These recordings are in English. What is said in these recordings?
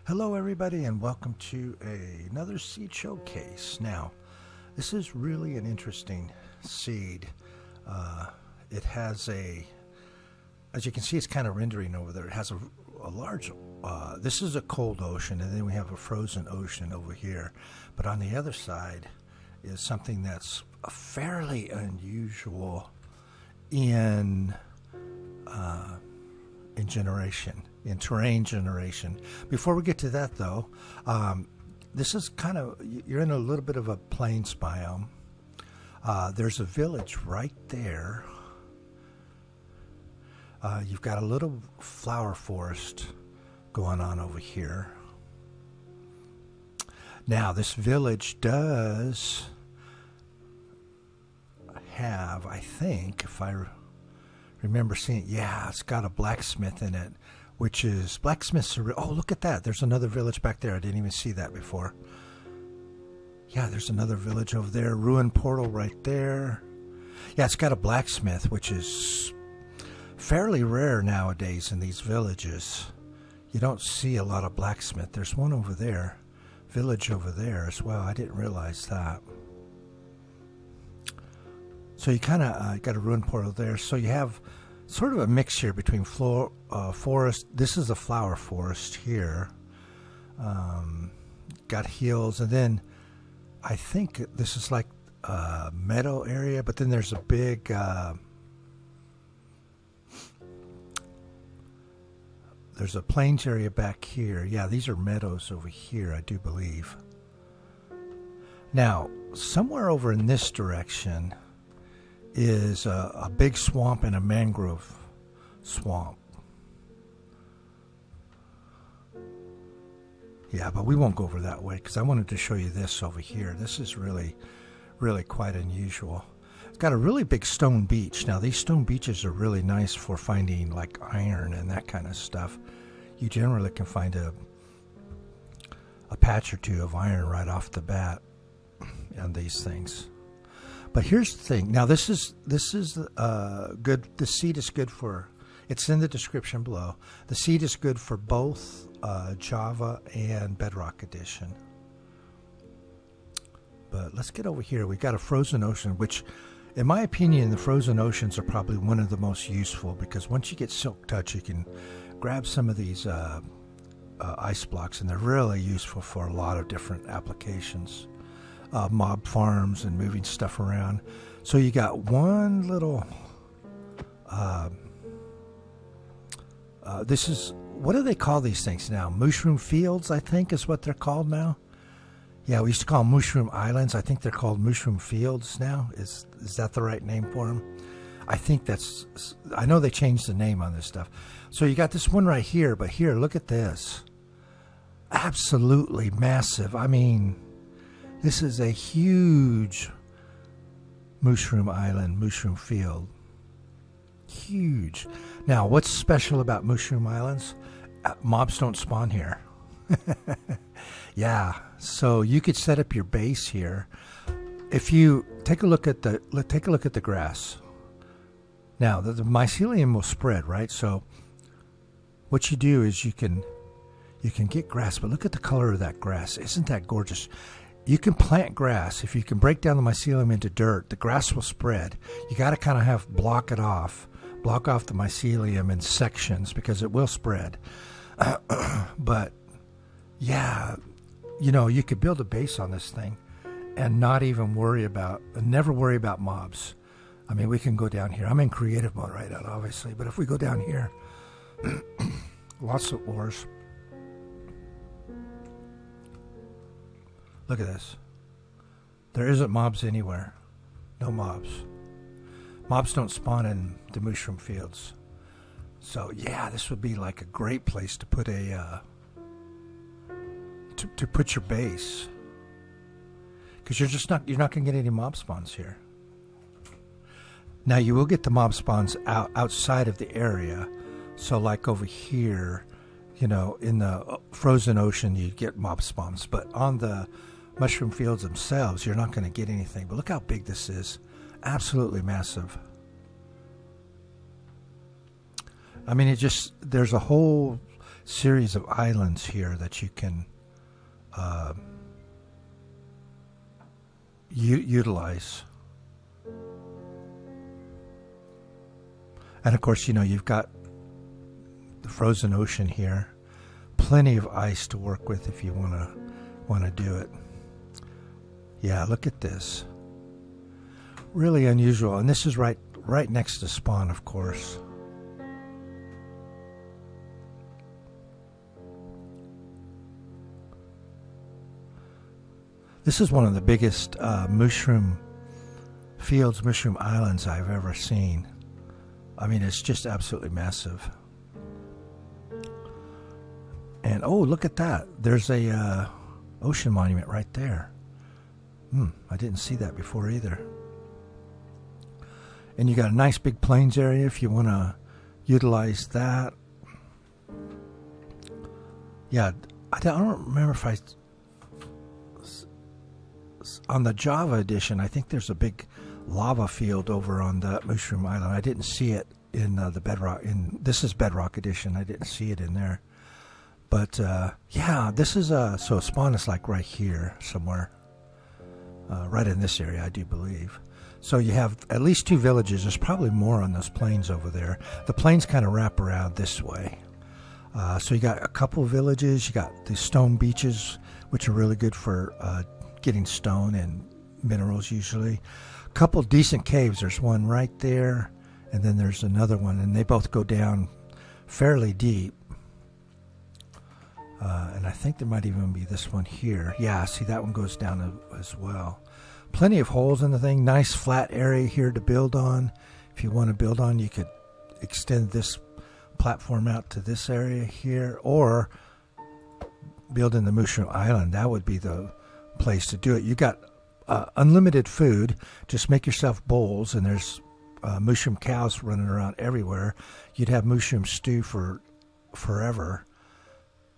Hello everybody and welcome to another seed showcase. Now, this is really an interesting seed. It has as you can see, it's kind of rendering over there. It has a large, this is a cold ocean, and then we have a frozen ocean over here. But on the other side is something that's fairly unusual in terrain generation. Before we get to that though, this is kind of, you're in a little bit of a plains biome. There's a village right there. You've got a little flower forest going on over here. Now this village does have, I think, if I remember seeing, yeah, it's got a blacksmith in it, which is blacksmiths. Oh, look at that! There's another village back there. I didn't even see that before. Yeah, there's another village over there. Ruined portal right there. Yeah, it's got a blacksmith, which is fairly rare nowadays in these villages. You don't see a lot of blacksmith. There's one over there, village over there as well. I didn't realize that. So you kind of got a ruined portal there. So you have sort of a mix here between forest. This is a flower forest here. Got hills, and then I think this is like a meadow area. But then there's a big there's a plains area back here. Yeah, these are meadows over here, I do believe. Now, somewhere over in this direction is a big swamp and a mangrove swamp. Yeah, but we won't go over that way because I wanted to show you this over here. This is really, really quite unusual. It's got a really big stone beach. Now, these stone beaches are really nice for finding like iron and that kind of stuff. You generally can find a patch or two of iron right off the bat on these things. But here's the thing. Now this is good. The seed is good for. It's in the description below. The seed is good for both Java and Bedrock Edition. But let's get over here. We got a frozen ocean, which, in my opinion, the frozen oceans are probably one of the most useful because once you get silk touch, you can grab some of these ice blocks, and they're really useful for a lot of different applications. Mob farms and moving stuff around. So you got one little this is, what do they call these things now? Mooshroom Fields, I think, is what they're called now. Yeah, we used to call them Mooshroom Islands. I think they're called Mooshroom Fields now. Is that the right name for them? I think that's, I know they changed the name on this stuff. So you got this one right here, but here, look at this. Absolutely massive. I mean, this is a huge Mooshroom Island, Mooshroom Field. Huge. Now, what's special about Mooshroom Islands? Mobs don't spawn here. Yeah, so you could set up your base here. If you take a look at the grass. Now, the mycelium will spread, right? So what you do is you can get grass, but look at the color of that grass. Isn't that gorgeous? You can plant grass. If you can break down the mycelium into dirt, the grass will spread. You got to kind of block off the mycelium in sections because it will spread. But yeah, you know, you could build a base on this thing and never worry about mobs. I mean, we can go down here. I'm in creative mode right now, obviously, but if we go down here, lots of ores. Look at this. There isn't mobs anywhere. No mobs. Mobs don't spawn in the Mooshroom Fields. So yeah, this would be like a great place to put a to put your base, because you're not going to get any mob spawns here. Now you will get the mob spawns outside of the area. So like over here, you know, in the frozen ocean, you get mob spawns, but on the Mooshroom Fields themselves, you're not going to get anything. But look how big this is. Absolutely massive. I mean, there's a whole series of islands here that you can utilize. And of course, you've got the frozen ocean here. Plenty of ice to work with if you want to do it. Yeah, look at this. Really unusual. And this is right next to spawn, of course. This is one of the biggest Mooshroom Fields, Mooshroom Islands I've ever seen. I mean, it's just absolutely massive. And oh, look at that. There's a ocean monument right there. I didn't see that before either. And you got a nice big plains area if you want to utilize that. Yeah, I don't remember if on the Java edition, I think there's a big lava field over on the Mooshroom Island. I didn't see it in the Bedrock. This is Bedrock Edition. I didn't see it in there. But yeah, this is so spawn is like right here somewhere, right in this area, I do believe. So you have at least 2 villages. There's probably more on those plains over there. The plains kind of wrap around this way. So you got a couple villages. You got the stone beaches, which are really good for getting stone and minerals usually. A couple decent caves. There's one right there, and then there's another one, and they both go down fairly deep. And I think there might even be this one here. Yeah, see, that one goes down as well. Plenty of holes in the thing. Nice flat area here to build on. If you want to build on, you could extend this platform out to this area here, or build in the Mooshroom Island. That would be the place to do it. You got unlimited food. Just make yourself bowls, and there's mushroom cows running around everywhere. You'd have mushroom stew for forever.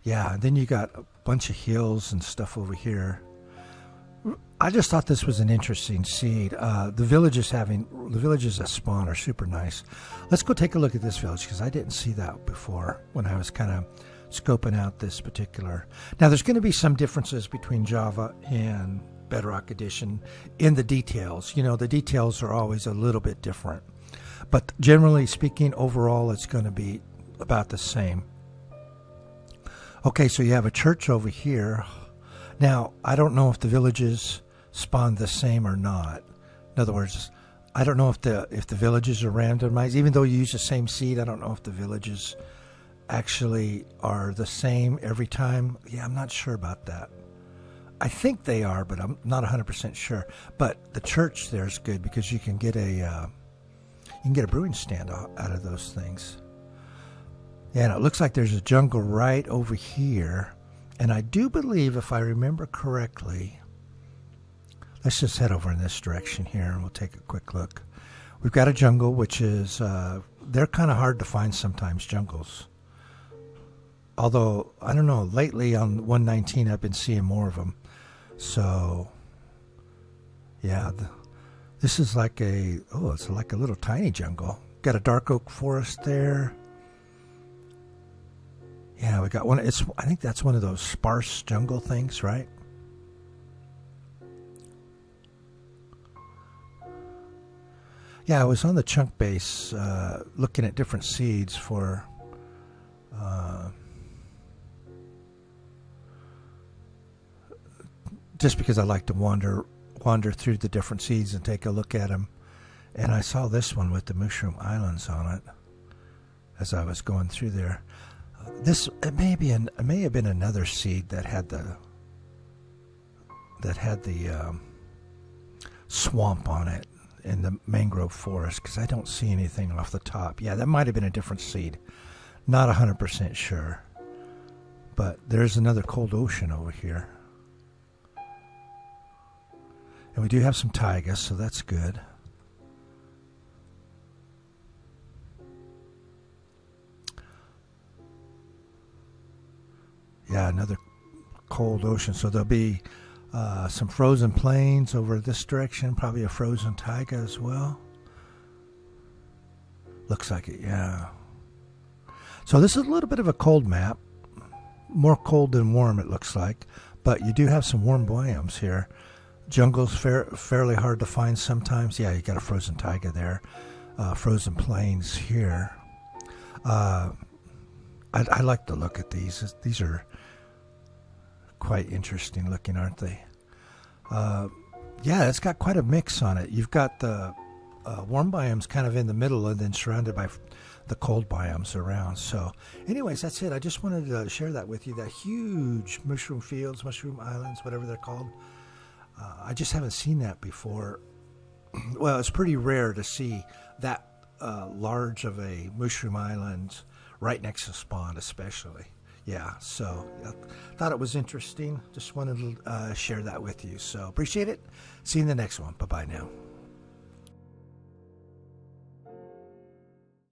Yeah, and then you got a bunch of hills and stuff over here. I just thought this was an interesting seed. The villages that spawn are super nice. Let's go take a look at this village, because I didn't see that before when I was kind of scoping out this particular. Now, there's going to be some differences between Java and Bedrock Edition in the details. The details are always a little bit different. But generally speaking, overall, it's going to be about the same. Okay, so you have a church over here. Now, I don't know if the villages spawn the same or not. In other words, I don't know if the villages are randomized. Even though you use the same seed, I don't know if the villages actually are the same every time. Yeah, I'm not sure about that. I think they are, but I'm not 100% sure. But the church there is good, because you can get a brewing stand out of those things. Yeah, and it looks like there's a jungle right over here. And I do believe, if I remember correctly, let's just head over in this direction here and we'll take a quick look. We've got a jungle, which is, they're kind of hard to find sometimes, jungles. Although, I don't know, lately on 119 I've been seeing more of them. So, yeah, this is like it's like a little tiny jungle. Got a dark oak forest there. Yeah, we got one. I think that's one of those sparse jungle things, right? Yeah, I was on the chunk base looking at different seeds for just because I like to wander through the different seeds and take a look at them. And I saw this one with the Mooshroom Islands on it as I was going through there. It may have been another seed that had the swamp on it in the mangrove forest, because I don't see anything off the top. Yeah, that might have been a different seed. Not 100% sure. But there's another cold ocean over here. And we do have some taiga, so that's good. Yeah, another cold ocean. So there'll be some frozen plains over this direction, probably a frozen taiga as well. Looks like it, yeah. So this is a little bit of a cold map. more cold than warm, it looks like. But you do have some warm biomes here. Jungle's fairly hard to find sometimes. Yeah, you got a frozen taiga there. Frozen plains here. I like to look at these. These are quite interesting looking, aren't they? Yeah, it's got quite a mix on it. You've got the warm biomes kind of in the middle and then surrounded by the cold biomes around. So anyways, that's it. I just wanted to share that with you. That huge Mooshroom Fields, Mushroom Islands, whatever they're called. I just haven't seen that before. Well, it's pretty rare to see that large of a mushroom island right next to spawn, especially. Yeah, so I thought it was interesting. Just wanted to share that with you. So appreciate it. See you in the next one. Bye-bye now.